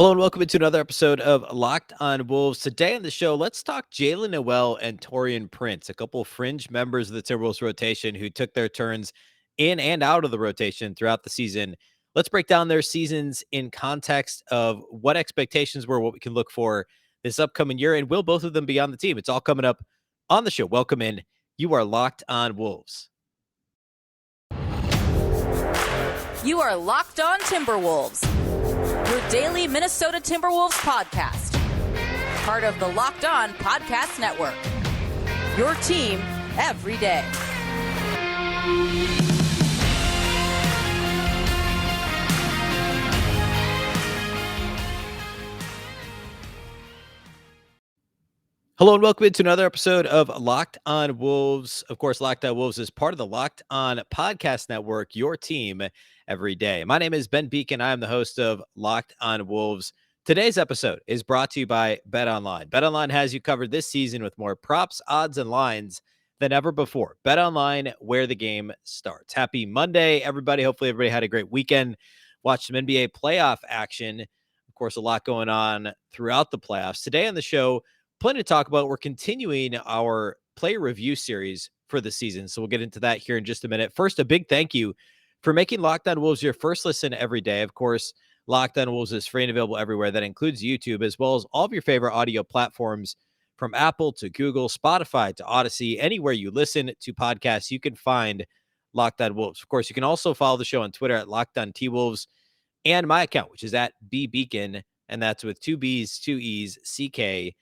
Hello and welcome into another episode of Locked on Wolves. Today on the show, let's talk Jaylen Nowell and Taurean Prince, a couple of fringe members of the Timberwolves rotation who took their turns in and out of the rotation throughout the season. Let's break down their seasons in context of what expectations were, what we can look for this upcoming year, and will both of them be on the team? It's all coming up on the show. Welcome in. You are Locked on Wolves. You are Locked on Timberwolves, your daily Minnesota Timberwolves podcast. Part of the Locked On Podcast Network. Your team every day. Hello and welcome into another episode of Locked on Wolves. Of course, Locked on Wolves is part of the Locked on Podcast Network, your team every day. My name is Ben Beecken. I am the host of Locked on Wolves. Today's episode is brought to you by BetOnline. BetOnline has you covered this season with more props, odds, and lines than ever before. BetOnline, where the game starts. Happy Monday, everybody. Hopefully everybody had a great weekend. Watched some NBA playoff action. Of course, a lot going on throughout the playoffs. Today on the show, plenty to talk about. We're continuing our player review series for the season, so we'll get into that here in just a minute. First, a big thank you for making Locked on Wolves your first listen every day. Of course, Locked on Wolves is free and available everywhere. That includes YouTube, as well as all of your favorite audio platforms, from Apple to Google, Spotify to Odyssey. Anywhere you listen to podcasts, you can find Locked on Wolves. Of course, you can also follow the show on Twitter at Locked on T-Wolves, and my account, which is at Beecken, and that's with two B's, two E's, CKEN.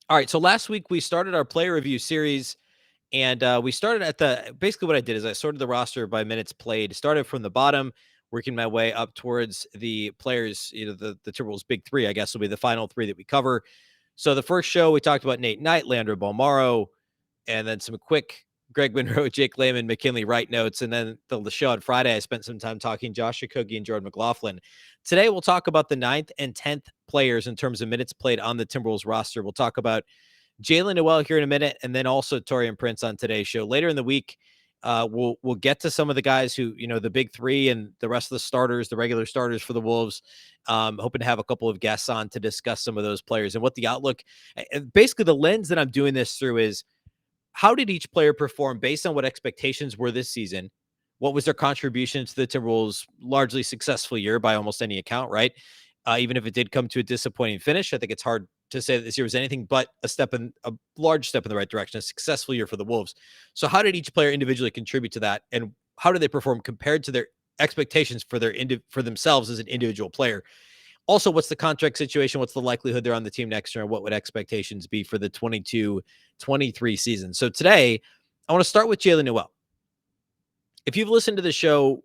All right, so last week we started our player review series, and we started at basically what I did is I sorted the roster by minutes played, started from the bottom, working my way up towards the players, the Timberwolves' big three, I guess, will be the final three that we cover. So the first show, we talked about Nate Knight, Leandro Bolmaro, and then some quick Greg Monroe, Jake Layman, McKinley Wright notes. And then the show on Friday, I spent some time talking Josh Okogie and Jordan McLaughlin. Today, we'll talk about the 9th and 10th players in terms of minutes played on the Timberwolves roster. We'll talk about Jaylen Noel here in a minute, and then also Taurean Prince on today's show. Later in the week, we'll get to some of the guys who, the big three and the rest of the starters, the regular starters for the Wolves. Hoping to have a couple of guests on to discuss some of those players and what the outlook, basically the lens that I'm doing this through is, how did each player perform based on what expectations were this season? What was their contribution to the Timberwolves' largely successful year by almost any account, right? Even if it did come to a disappointing finish, I think it's hard to say that this year was anything but a large step in the right direction, a successful year for the Wolves. So how did each player individually contribute to that? And how did they perform compared to their expectations for themselves as an individual player? Also, what's the contract situation? What's the likelihood they're on the team next year? And what would expectations be for the 22-23 season? So today, I want to start with Jaylen Noel. If you've listened to the show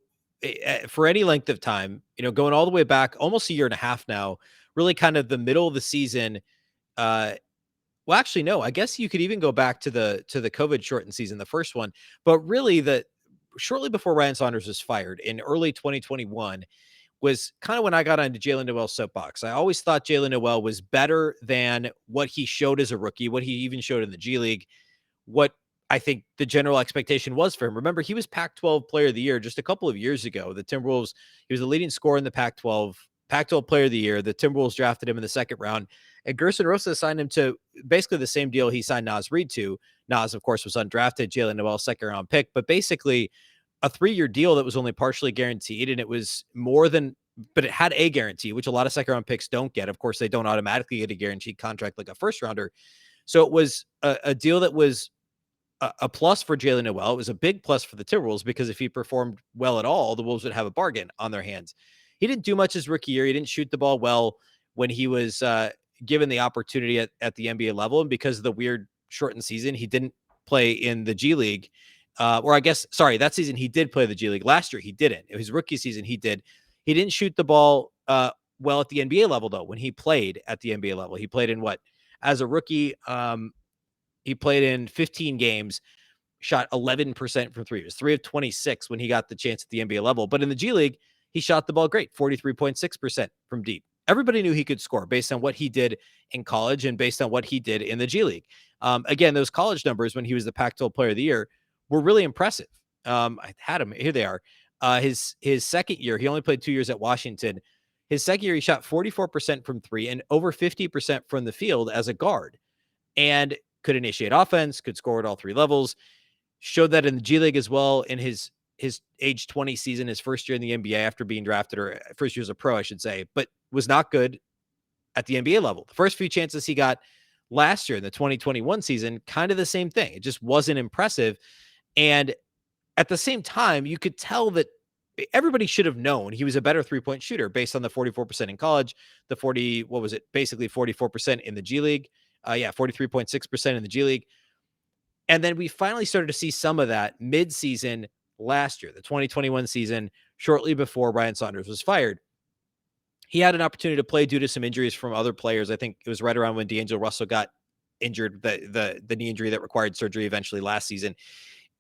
for any length of time, going all the way back, almost a year and a half now, really kind of the middle of the season. Well, actually, no, I guess you could even go back to the COVID shortened season, the first one, but really shortly before Ryan Saunders was fired in early 2021, was kind of when I got onto Jaylen Noel's soapbox. I always thought Jaylen Noel was better than what he showed as a rookie, what he even showed in the G League, what I think the general expectation was for him. Remember, he was Pac-12 Player of the Year just a couple of years ago. The Timberwolves, he was the leading scorer in the Pac-12 Player of the Year. The Timberwolves drafted him in the second round, and Gerson Rosa signed him to basically the same deal he signed Naz Reid to. Naz, of course, was undrafted, Jaylen Noel, second-round pick, but basically a 3-year deal that was only partially guaranteed, and it was but it had a guarantee, which a lot of second-round picks don't get. Of course, they don't automatically get a guaranteed contract like a first-rounder. So it was a deal that was a plus for Jaylen Noel. It was a big plus for the Timberwolves because if he performed well at all, the Wolves would have a bargain on their hands. He didn't do much his rookie year. He didn't shoot the ball well when he was given the opportunity at the NBA level. And because of the weird shortened season, he didn't play in the G League. That season he did play the G League. Last year he didn't. His rookie season he did. He didn't shoot the ball well at the NBA level, though. When he played at the NBA level, he played in as a rookie, he played in 15 games, shot 11% from three. It was 3 of 26 when he got the chance at the NBA level. But in the G League, he shot the ball great, 43.6% from deep. Everybody knew he could score based on what he did in college and based on what he did in the G League. Again, those college numbers when he was the Pac-12 Player of the Year were really impressive. I had him. Here they are. His second year, he only played 2 years at Washington, His second year, he shot 44% from three and over 50% from the field as a guard, and could initiate offense, could score at all three levels. Showed that in the G League as well in his age 20 season, his first year in the NBA after being drafted, or first year as a pro, I should say, but was not good at the NBA level. The first few chances he got last year in the 2021 season, kind of the same thing. It just wasn't impressive. And at the same time, you could tell that everybody should have known he was a better three-point shooter based on the 44% in college, the 40, what was it? Basically 44% in the G League. 43.6% in the G League. And then we finally started to see some of that mid-season last year, the 2021 season, shortly before Ryan Saunders was fired. He had an opportunity to play due to some injuries from other players. I think it was right around when D'Angelo Russell got injured, the knee injury that required surgery eventually last season.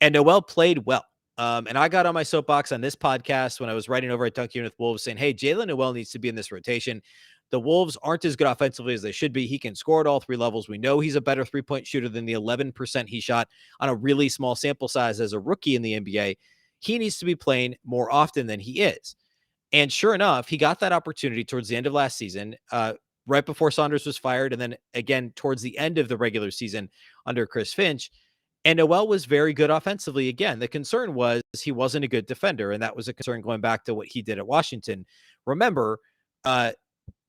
And Noel played well. And I got on my soapbox on this podcast when I was writing over at Dunking with Wolves saying, hey, Jaylen Noel needs to be in this rotation. The Wolves aren't as good offensively as they should be. He can score at all three levels. We know he's a better three-point shooter than the 11% he shot on a really small sample size as a rookie in the NBA. He needs to be playing more often than he is. And sure enough, he got that opportunity towards the end of last season, right before Saunders was fired, and then again towards the end of the regular season under Chris Finch. And Noel was very good offensively again. The concern was he wasn't a good defender, and that was a concern going back to what he did at Washington. Remember,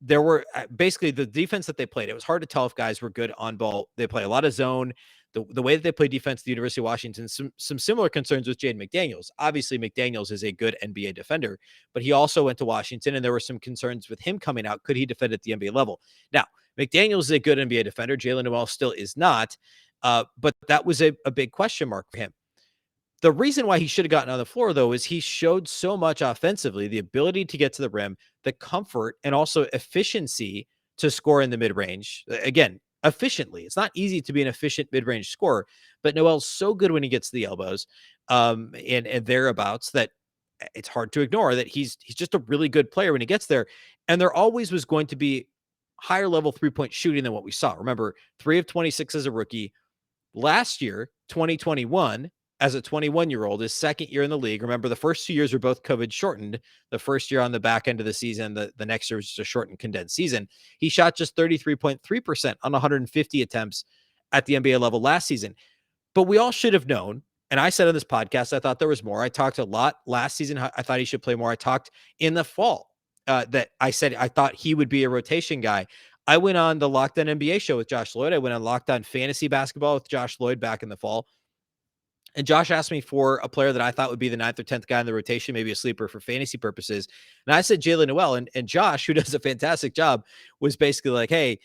there were basically the defense that they played. It was hard to tell if guys were good on ball. They play a lot of zone. The way that they play defense at the University of Washington, some similar concerns with Jade Mcdaniels. Obviously, McDaniels is a good NBA defender, but he also went to Washington, and there were some concerns with him coming out. Could he defend at the NBA level? Now, McDaniels is a good NBA defender. Jaylen Noel still is not, but that was a big question mark for him. The reason why he should have gotten on the floor, though, is he showed so much offensively, the ability to get to the rim, the comfort, and also efficiency to score in the mid-range. Again, efficiently. It's not easy to be an efficient mid-range scorer, but Noel's so good when he gets to the elbows and thereabouts that it's hard to ignore that he's just a really good player when he gets there. And there always was going to be higher level three-point shooting than what we saw. Remember, 3 of 26 as a rookie. Last year, 2021, as a 21-year-old, his second year in the league. Remember, the first 2 years were both COVID shortened. The first year on the back end of the season, the next year was just a shortened, condensed season. He shot just 33.3% on 150 attempts at the NBA level last season. But we all should have known, and I said on this podcast, I thought there was more. I talked a lot last season. I thought he should play more. I talked in the fall that I said I thought he would be a rotation guy. I went on the Locked On NBA show with Josh Lloyd. I went on Locked On Fantasy Basketball with Josh Lloyd back in the fall. And Josh asked me for a player that I thought would be the 9th or 10th guy in the rotation, maybe a sleeper for fantasy purposes. And I said Jaylen Noel. And Josh, who does a fantastic job, was basically like, hey,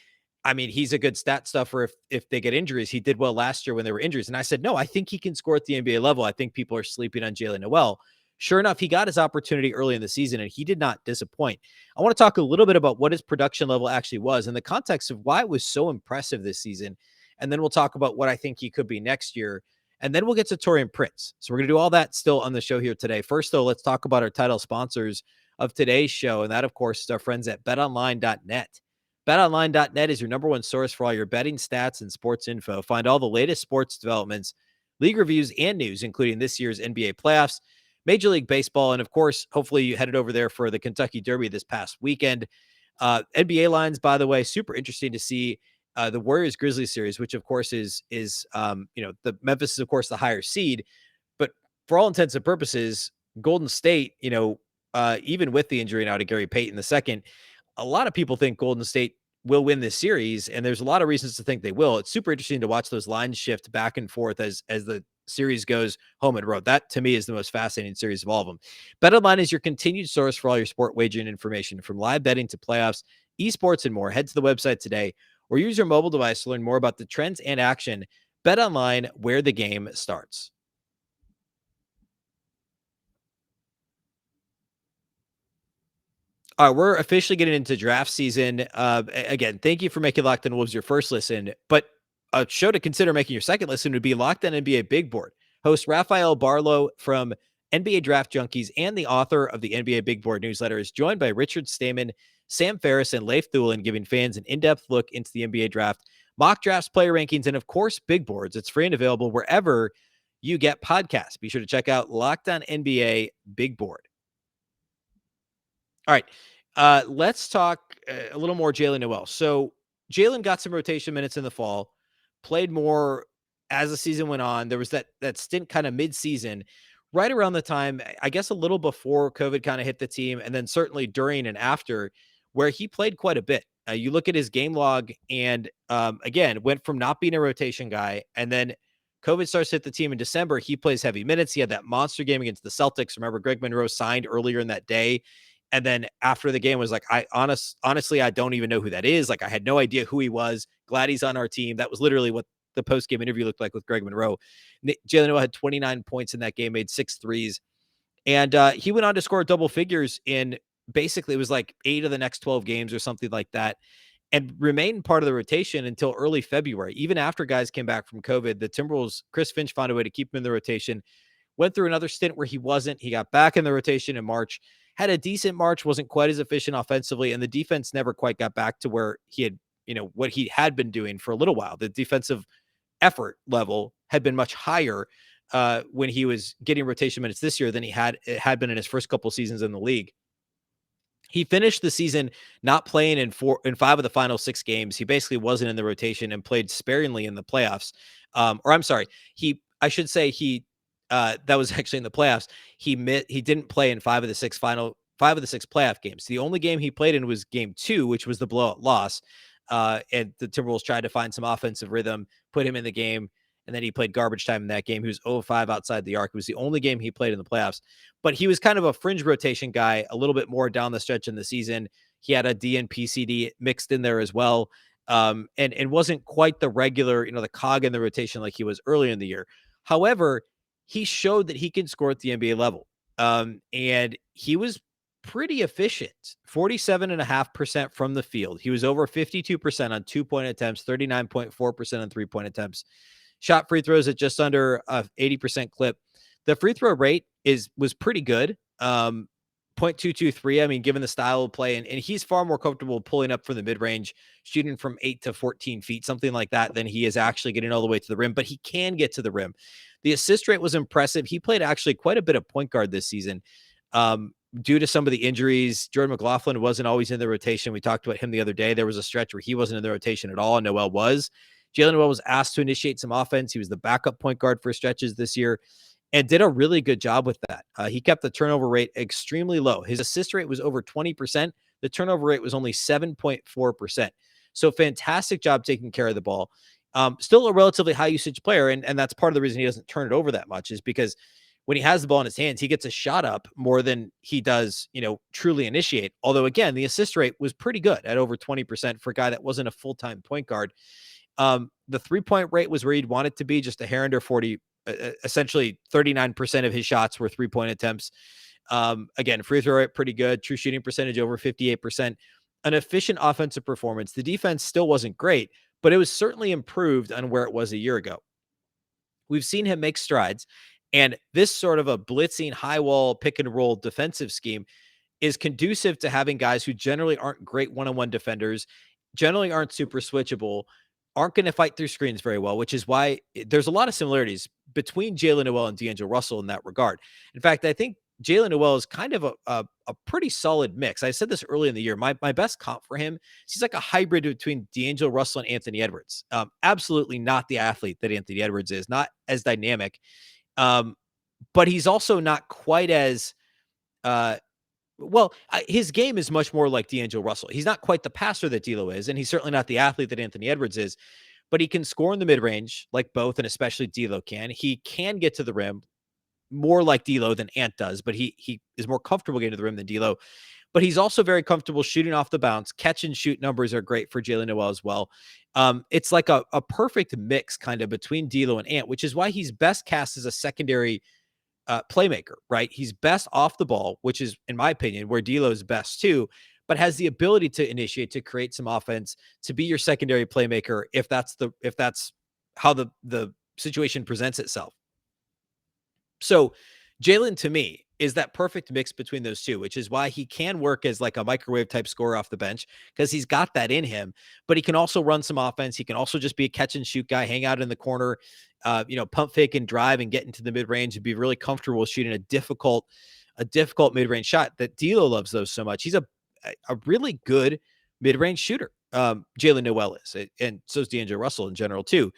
I mean, he's a good stat stuffer if they get injuries. He did well last year when there were injuries. And I said, no, I think he can score at the NBA level. I think people are sleeping on Jaylen Noel. Sure enough, he got his opportunity early in the season, and he did not disappoint. I want to talk a little bit about what his production level actually was in the context of why it was so impressive this season. And then we'll talk about what I think he could be next year. And then we'll get to Taurean Prince. So we're going to do all that still on the show here today. First, though, let's talk about our title sponsors of today's show. And that, of course, is our friends at betonline.net. BetOnline.net is your number one source for all your betting stats and sports info. Find all the latest sports developments, league reviews, and news, including this year's NBA playoffs, Major League Baseball, and, of course, hopefully you headed over there for the Kentucky Derby this past weekend. NBA lines, by the way, super interesting to see. The Warriors-Grizzlies series, which of course is the Memphis is of course the higher seed, but for all intents and purposes, Golden State, even with the injury now to Gary Payton II, a lot of people think Golden State will win this series, and there's a lot of reasons to think they will. It's super interesting to watch those lines shift back and forth as the series goes home and road. That to me is the most fascinating series of all of them. BetOnline is your continued source for all your sport wagering information, from live betting to playoffs, esports, and more. Head to the website today or use your mobile device to learn more about the trends and action. BetOnline, where the game starts. All right, we're officially getting into draft season. Again, thank you for making Locked On Wolves your first listen, but a show to consider making your second listen would be Locked On NBA Big Board. Host Rafael Barlow from NBA Draft Junkies and the author of the NBA Big Board newsletter is joined by Richard Stamen, Sam Ferris, and Leif Thulin, giving fans an in-depth look into the NBA draft, mock drafts, player rankings, and of course, big boards. It's free and available wherever you get podcasts. Be sure to check out Locked On NBA Big Board. All right. Let's talk a little more Jaylen Noel. So Jaylen got some rotation minutes in the fall, played more as the season went on. There was that stint kind of mid-season, right around the time, I guess a little before COVID kind of hit the team, and then certainly during and after, where he played quite a bit. You look at his game log, and again, went from not being a rotation guy, and then COVID starts to hit the team in December. He plays heavy minutes. He had that monster game against the Celtics. Remember, Greg Monroe signed earlier in that day. And then after the game was like, honestly, I don't even know who that is. Like, I had no idea who he was. Glad he's on our team. That was literally what the post-game interview looked like with Greg Monroe. Jalen Noel had 29 points in that game, made 6 threes. And he went on to score double figures in basically, it was like 8 of the next 12 games or something like that, and remained part of the rotation until early February. Even after guys came back from COVID, the Timberwolves, Chris Finch found a way to keep him in the rotation. Went through another stint where he wasn't. He got back in the rotation in March, had a decent March, wasn't quite as efficient offensively, and the defense never quite got back to where he had, what he had been doing for a little while. The defensive effort level had been much higher when he was getting rotation minutes this year than it had been in his first couple seasons in the league. He finished the season not playing in 5 of the final 6 games. He basically wasn't in the rotation and played sparingly in the playoffs. Or I'm sorry, I should say that was actually in the playoffs. He didn't play in 5 of the 6 playoff games. The only game he played in was game 2, which was the blowout loss. And the Timberwolves tried to find some offensive rhythm, put him in the game, and then he played garbage time in that game. He was 0-5 outside the arc. It was the only game he played in the playoffs. But he was kind of a fringe rotation guy, a little bit more down the stretch in the season. He had a DNP-CD mixed in there as well, and wasn't quite the regular, the cog in the rotation like he was earlier in the year. However, he showed that he can score at the NBA level, and he was pretty efficient, 47.5% from the field. He was over 52% on 2-point attempts, 39.4% on 3-point attempts. Shot free throws at just under 80% clip. The free throw rate was pretty good. 0.223. I mean, given the style of play, and he's far more comfortable pulling up from the mid-range, shooting from 8 to 14 feet, something like that, than he is actually getting all the way to the rim, but he can get to the rim. The assist rate was impressive. He played actually quite a bit of point guard this season. Due to some of the injuries, Jordan McLaughlin wasn't always in the rotation. We talked about him the other day. There was a stretch where he wasn't in the rotation at all, and Noel was. Jaylen Noel was asked to initiate some offense. He was the backup point guard for stretches this year and did a really good job with that. He kept the turnover rate extremely low. His assist rate was over 20%. The turnover rate was only 7.4%. So fantastic job taking care of the ball. Still a relatively high usage player, and that's part of the reason he doesn't turn it over that much, is because when he has the ball in his hands, he gets a shot up more than he does, truly initiate. Although, again, the assist rate was pretty good at over 20% for a guy that wasn't a full-time point guard. The 3-point rate was where he'd want it to be, just a hair under 40. Essentially 39% of his shots were 3-point attempts. Again, free throw rate pretty good. True shooting percentage over 58%. An efficient offensive performance. The defense still wasn't great, but it was certainly improved on where it was a year ago. We've seen him make strides, and this sort of a blitzing high wall pick and roll defensive scheme is conducive to having guys who generally aren't great one-on-one defenders, generally aren't super switchable, aren't going to fight through screens very well, which is why there's a lot of similarities between Jaylen Noel and D'Angelo Russell in that regard. In fact, I think Jaylen Noel is kind of a pretty solid mix. I said this early in the year. My best comp for him, he's like a hybrid between D'Angelo Russell and Anthony Edwards. Absolutely not the athlete that Anthony Edwards is, not as dynamic. But he's also not quite as his game is much more like D'Angelo Russell. He's not quite the passer that D'Lo is, and he's certainly not the athlete that Anthony Edwards is, but he can score in the mid-range like both, and especially D'Lo can. He can get to the rim more like D'Lo than Ant does, but he is more comfortable getting to the rim than D'Lo. But he's also very comfortable shooting off the bounce. Catch and shoot numbers are great for Jaylen Noel as well. It's like a perfect mix kind of between D'Lo and Ant, which is why he's best cast as a secondary playmaker, right? He's best off the ball, which is, in my opinion, where D'Lo is best too, but has the ability to initiate, to create some offense, to be your secondary playmaker if that's how the situation presents itself. So Jaylen, to me, is that perfect mix between those two, which is why he can work as like a microwave type scorer off the bench, because he's got that in him, but he can also run some offense. He can also just be a catch and shoot guy, hang out in the corner, pump fake and drive and get into the mid range and be really comfortable shooting a difficult mid range shot that D'Lo loves those so much. He's a really good mid-range shooter. Jaylen Noel is, and so is D'Angelo Russell in general too.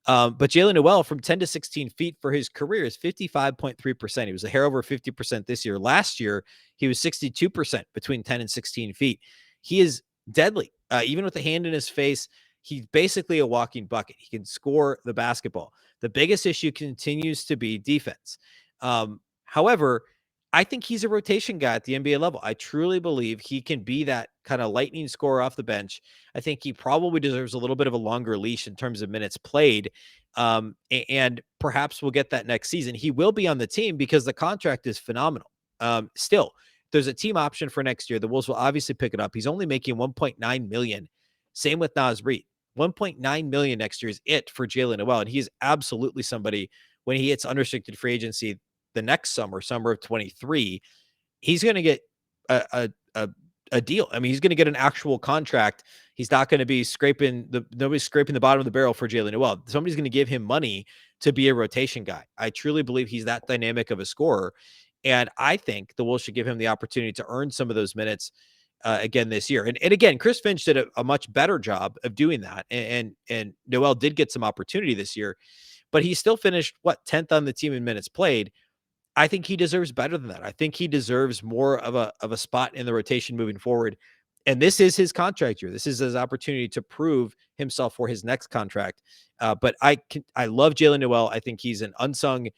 But Jaylen Noel from 10 to 16 feet for his career is 55.3%. He was a hair over 50% this year. Last year, he was 62% between 10 and 16 feet. He is deadly. Even with a hand in his face, he's basically a walking bucket. He can score the basketball. The biggest issue continues to be defense. However, I think he's a rotation guy at the NBA level. I truly believe he can be that kind of lightning scorer off the bench. I think he probably deserves a little bit of a longer leash in terms of minutes played. And perhaps we'll get that next season. He will be on the team because the contract is phenomenal. Still, there's a team option for next year. The Wolves will obviously pick it up. He's only making 1.9 million. Same with Naz Reid. 1.9 million next year is it for Jaylen Noel. And he's absolutely somebody when he hits unrestricted free agency the next summer of 23, he's going to get a deal. I mean, he's going to get an actual contract. He's not going to be nobody's scraping the bottom of the barrel for Jaylen Noel. Somebody's going to give him money to be a rotation guy. I truly believe he's that dynamic of a scorer. And I think the Wolves should give him the opportunity to earn some of those minutes again this year. And again, Chris Finch did a much better job of doing that. And Noel did get some opportunity this year, but he still finished 10th on the team in minutes played. I think he deserves better than that. I think he deserves more of a spot in the rotation moving forward. And this is his contract year. This is his opportunity to prove himself for his next contract. But I love Jaylen Noel. I think he's an unsung,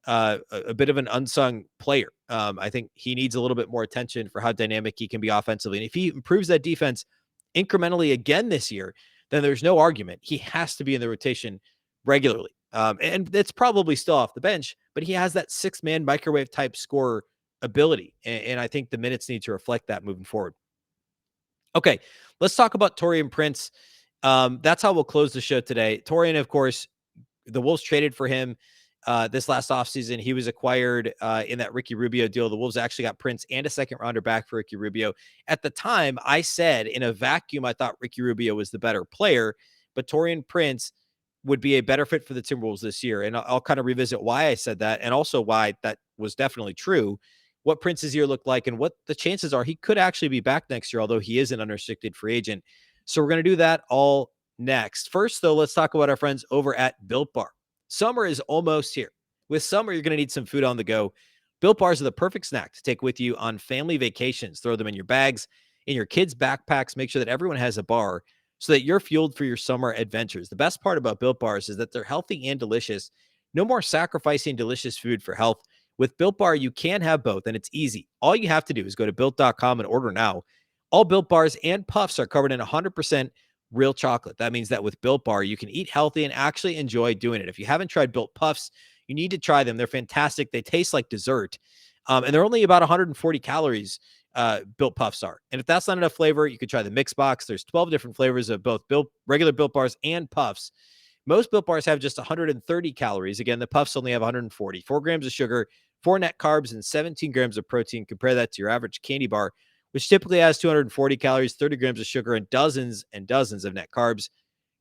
a bit of an unsung player. I think he needs a little bit more attention for how dynamic he can be offensively. And if he improves that defense incrementally again this year, then there's no argument. He has to be in the rotation regularly. And it's probably still off the bench, but he has that 6-man microwave type scorer ability. And I think the minutes need to reflect that moving forward. Okay, let's talk about Taurean Prince. That's how we'll close the show today. Taurean, of course, the Wolves traded for him this last offseason. He was acquired in that Ricky Rubio deal. The Wolves actually got Prince and a second rounder back for Ricky Rubio. At the time, I said in a vacuum, I thought Ricky Rubio was the better player, but Taurean Prince would be a better fit for the Timberwolves this year. And I'll kind of revisit why I said that and also why that was definitely true, what Prince's year looked like and what the chances are he could actually be back next year, although he is an unrestricted free agent. So we're going to do that all next. First, though, let's talk about our friends over at Built Bar. Summer is almost here. With summer, you're going to need some food on the go. Built Bars are the perfect snack to take with you on family vacations. Throw them in your bags, in your kids' backpacks. Make sure that everyone has a bar so that you're fueled for your summer adventures. The best part about Built Bars is that they're healthy and delicious. No more sacrificing delicious food for health. With Built Bar, you can have both, and it's easy. All you have to do is go to Built.com and order now. All Built Bars and Puffs are covered in 100% real chocolate. That means that with Built Bar, you can eat healthy and actually enjoy doing it. If you haven't tried Built Puffs, you need to try them. They're fantastic. They taste like dessert, and they're only about 140 calories. Built Puffs are. And if that's not enough flavor, you could try the mix box. There's 12 different flavors of both regular Built Bars and Puffs. Most Built Bars have just 130 calories. Again, the Puffs only have 140. 4 grams of sugar, 4 net carbs, and 17 grams of protein. Compare that to your average candy bar, which typically has 240 calories, 30 grams of sugar, and dozens of net carbs.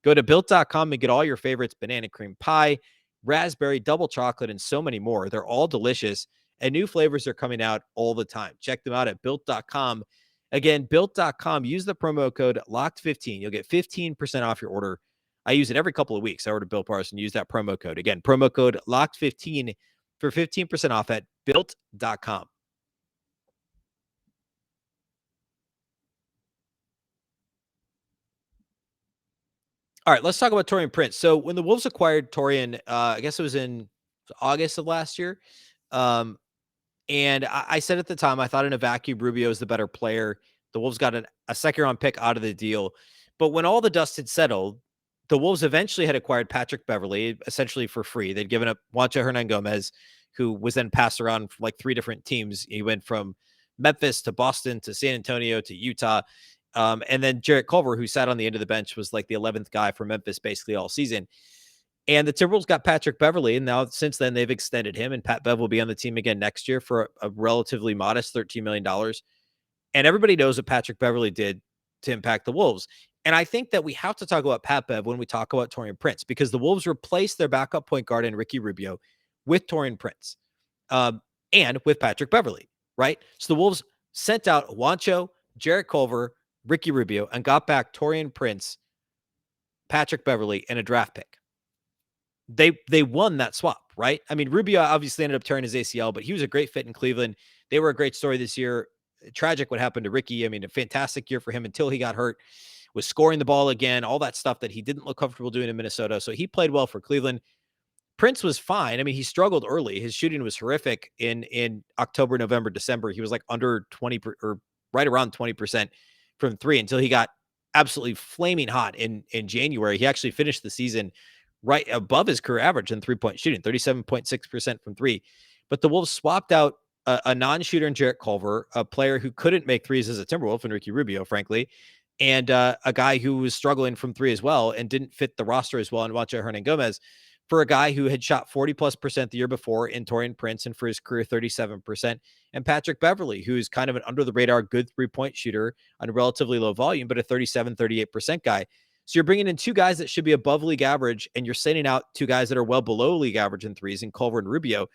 Go to Built.com and get all your favorites: banana cream pie, raspberry, double chocolate, and so many more. They're all delicious. And new flavors are coming out all the time. Check them out at Built.com. Again, Built.com. Use the promo code LOCKED15. You'll get 15% off your order. I use it every couple of weeks. I order Built Bars and use that promo code. Again, promo code LOCKED15 for 15% off at Built.com. All right, let's talk about Taurean Prince. So when the Wolves acquired Taurean, I guess it was in August of last year, and I said at the time, I thought in a vacuum, Rubio is the better player. The Wolves got a second-round pick out of the deal. But when all the dust had settled, the Wolves eventually had acquired Patrick Beverley, essentially for free. They'd given up Juancho Hernan-Gomez, who was then passed around from like 3 different teams. He went from Memphis to Boston to San Antonio to Utah. And then Jarrett Culver, who sat on the end of the bench, was like the 11th guy for Memphis basically all season. And the Timberwolves got Patrick Beverley, and now since then they've extended him, and Pat Bev will be on the team again next year for a relatively modest $13 million. And everybody knows what Patrick Beverley did to impact the Wolves. And I think that we have to talk about Pat Bev when we talk about Taurean Prince, because the Wolves replaced their backup point guard in Ricky Rubio with Taurean Prince and with Patrick Beverley, right? So the Wolves sent out Juancho, Jarrett Culver, Ricky Rubio, and got back Taurean Prince, Patrick Beverley, and a draft pick. They won that swap, right? I mean, Rubio obviously ended up tearing his ACL, but he was a great fit in Cleveland. They were a great story this year. Tragic what happened to Ricky. I mean, a fantastic year for him until he got hurt, was scoring the ball again, all that stuff that he didn't look comfortable doing in Minnesota. So he played well for Cleveland. Prince was fine. I mean, he struggled early. His shooting was horrific in October, November, December. He was like under 20 or right around 20% from three until he got absolutely flaming hot in January. He actually finished the season right above his career average in three-point shooting, 37.6% from three. But the Wolves swapped out a non-shooter in Jarrett Culver, a player who couldn't make threes as a Timberwolf, and Ricky Rubio, frankly, and a guy who was struggling from three as well and didn't fit the roster as well, and Juancho Hernangomez, for a guy who had shot 40+% the year before in Taurean Prince, and for his career 37%, and Patrick Beverley, who's kind of an under the radar good 3-point shooter on relatively low volume, but a 38% guy. So you're bringing in two guys that should be above league average, and you're sending out two guys that are well below league average in threes in Culver and Rubio.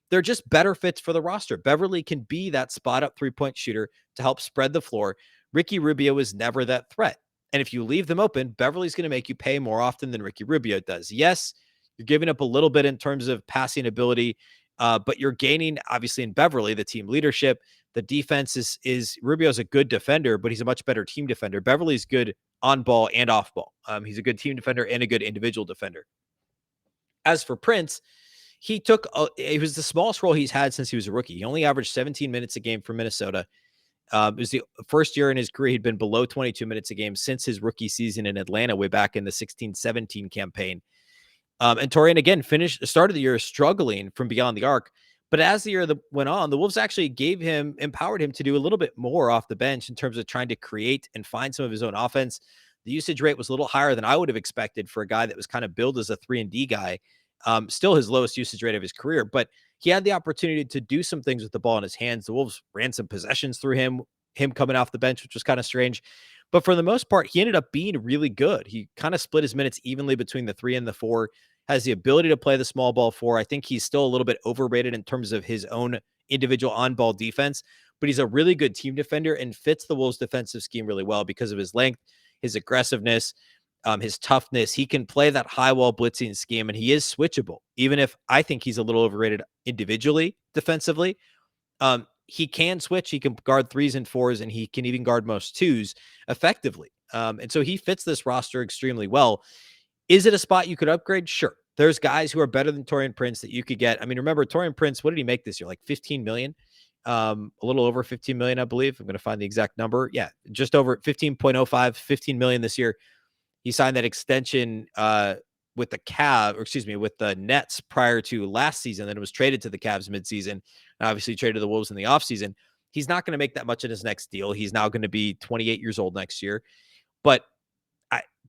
They're just better fits for the roster. Beverley can be that spot up 3-point shooter to help spread the floor. Ricky Rubio is never that threat. And if you leave them open, Beverly's going to make you pay more often than Ricky Rubio does. Yes, you're giving up a little bit in terms of passing ability, but you're gaining, obviously, in Beverly, the team leadership. The defense is Rubio's a good defender, but he's a much better team defender. Beverly's good on ball and off ball. He's a good team defender and a good individual defender. As for Prince, it was the smallest role he's had since he was a rookie. He only averaged 17 minutes a game for Minnesota. It was the first year in his career he'd been below 22 minutes a game since his rookie season in Atlanta way back in the 16-17 campaign. And Taurean, again, started the year struggling from beyond the arc. But as the year went on, the Wolves actually empowered him to do a little bit more off the bench in terms of trying to create and find some of his own offense. The usage rate was a little higher than I would have expected for a guy that was kind of billed as a 3-and-D guy. Still his lowest usage rate of his career, but he had the opportunity to do some things with the ball in his hands. The Wolves ran some possessions through him coming off the bench, which was kind of strange. But for the most part, he ended up being really good. He kind of split his minutes evenly between the 3 and the 4, has the ability to play the small ball 4. I think he's still a little bit overrated in terms of his own individual on-ball defense, but he's a really good team defender and fits the Wolves' defensive scheme really well because of his length, his aggressiveness, his toughness. He can play that high wall blitzing scheme, and he is switchable, even if I think he's a little overrated individually defensively. He can switch. He can guard 3s and 4s, and he can even guard most 2s effectively. And so he fits this roster extremely well. Is it a spot you could upgrade? Sure. There's guys who are better than Taurean Prince that you could get. I mean, remember Taurean Prince, what did he make this year? Like 15 million, a little over 15 million, I believe. I'm going to find the exact number. Yeah. Just over 15.05, 15 million this year. He signed that extension, with the Nets prior to last season. Then it was traded to the Cavs midseason, and obviously traded to the Wolves in the offseason. He's not going to make that much in his next deal. He's now going to be 28 years old next year. But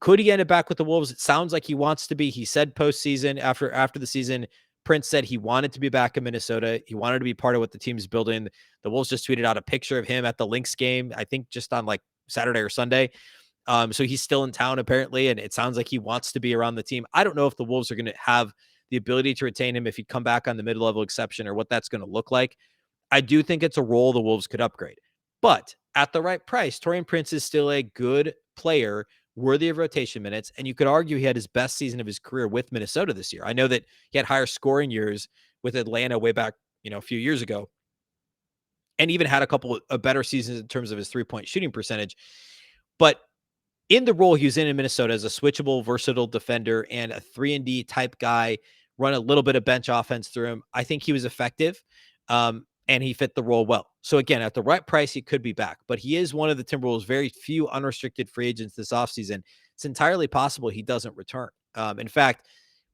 could he end up back with the Wolves? It sounds like he wants to be. He said postseason after the season, Prince said he wanted to be back in Minnesota. He wanted to be part of what the team's building. The Wolves just tweeted out a picture of him at the Lynx game, I think just on like Saturday or Sunday. So he's still in town apparently, and it sounds like he wants to be around the team. I don't know if the Wolves are going to have the ability to retain him if he'd come back on the mid-level exception or what that's going to look like. I do think it's a role the Wolves could upgrade. But at the right price, Taurean Prince is still a good player, worthy of rotation minutes, and you could argue he had his best season of his career with Minnesota this year. I know that he had higher scoring years with Atlanta way back, a few years ago, and even had a couple of better seasons in terms of his 3-point shooting percentage. But in the role he was in Minnesota as a switchable, versatile defender and a 3-and-D type guy, run a little bit of bench offense through him, I think he was effective, and he fit the role well. So again, at the right price, he could be back. But he is one of the Timberwolves' very few unrestricted free agents this offseason. It's entirely possible he doesn't return. In fact,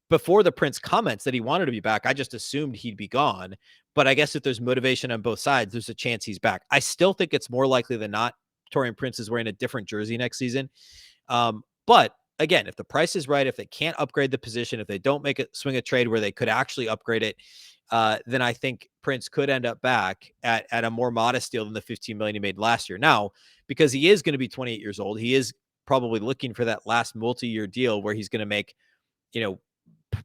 before the Prince comments that he wanted to be back, I just assumed he'd be gone. But I guess if there's motivation on both sides, there's a chance he's back. I still think it's more likely than not Taurean Prince is wearing a different jersey next season. But again, if the price is right, if they can't upgrade the position, if they don't make it swing a trade where they could actually upgrade it, then I think Prince could end up back at a more modest deal than the 15 million he made last year. Now, because he is going to be 28 years old, he is probably looking for that last multi-year deal where he's going to make,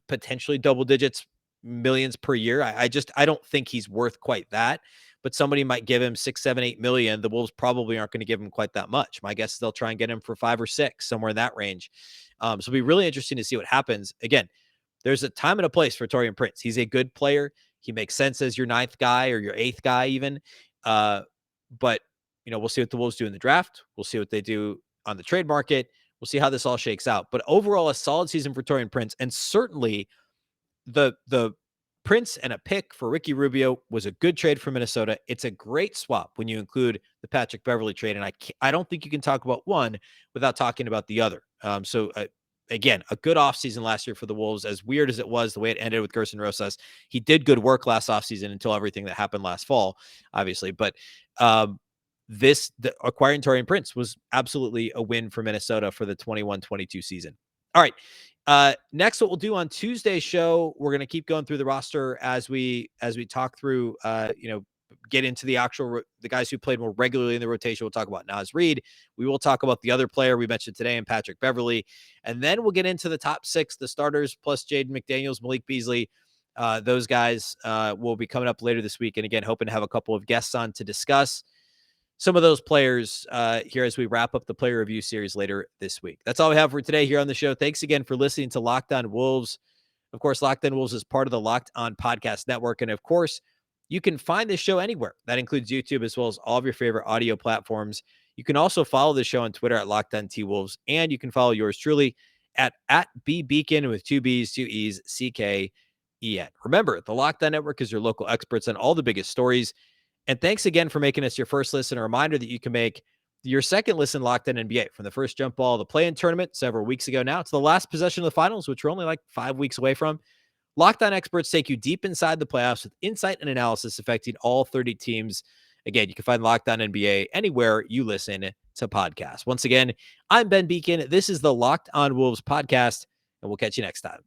potentially double digits millions per year. I don't think he's worth quite that. but somebody might give him 6, 7, 8 million. The Wolves probably aren't going to give him quite that much. My guess is they'll try and get him for 5 or 6, somewhere in that range. So it'll be really interesting to see what happens. Again, there's a time and a place for Taurean Prince. He's a good player. He makes sense as your 9th guy or your 8th guy even. But, we'll see what the Wolves do in the draft. We'll see what they do on the trade market. We'll see how this all shakes out. But overall, a solid season for Taurean Prince. And certainly the Prince and a pick for Ricky Rubio was a good trade for Minnesota. It's a great swap when you include the Patrick Beverley trade. And I don't think you can talk about one without talking about the other. Again, a good offseason last year for the Wolves, as weird as it was, the way it ended with Gerson Rosas. He did good work last offseason until everything that happened last fall, obviously. But acquiring Taurean Prince was absolutely a win for Minnesota for the 21-22 season. All right. Next, what we'll do on Tuesday's show, we're going to keep going through the roster as we talk through, get into the guys who played more regularly in the rotation. We'll talk about Naz Reid. We will talk about the other player we mentioned today, and Patrick Beverley. And then we'll get into the top 6, the starters, plus Jade McDaniels, Malik Beasley. Those guys will be coming up later this week. And again, hoping to have a couple of guests on to discuss some of those players here as we wrap up the player review series later this week. That's all we have for today here on the show. Thanks again for listening to Locked On Wolves. Of course, Locked On Wolves is part of the Locked On Podcast Network. And of course, you can find this show anywhere. That includes YouTube as well as all of your favorite audio platforms. You can also follow the show on Twitter at Locked On T-Wolves. And you can follow yours truly at Beecken with 2 B's, 2 E's, CKEN. Remember, the Locked On Network is your local experts on all the biggest stories. And thanks again for making us your first listen. A reminder that you can make your second listen Locked On NBA, from the first jump ball of the play-in tournament several weeks ago now to the last possession of the finals, which we're only like 5 weeks away from. Locked On experts take you deep inside the playoffs with insight and analysis affecting all 30 teams. Again, you can find Locked On NBA anywhere you listen to podcasts. Once again, I'm Ben Beecken. This is the Locked On Wolves podcast, and we'll catch you next time.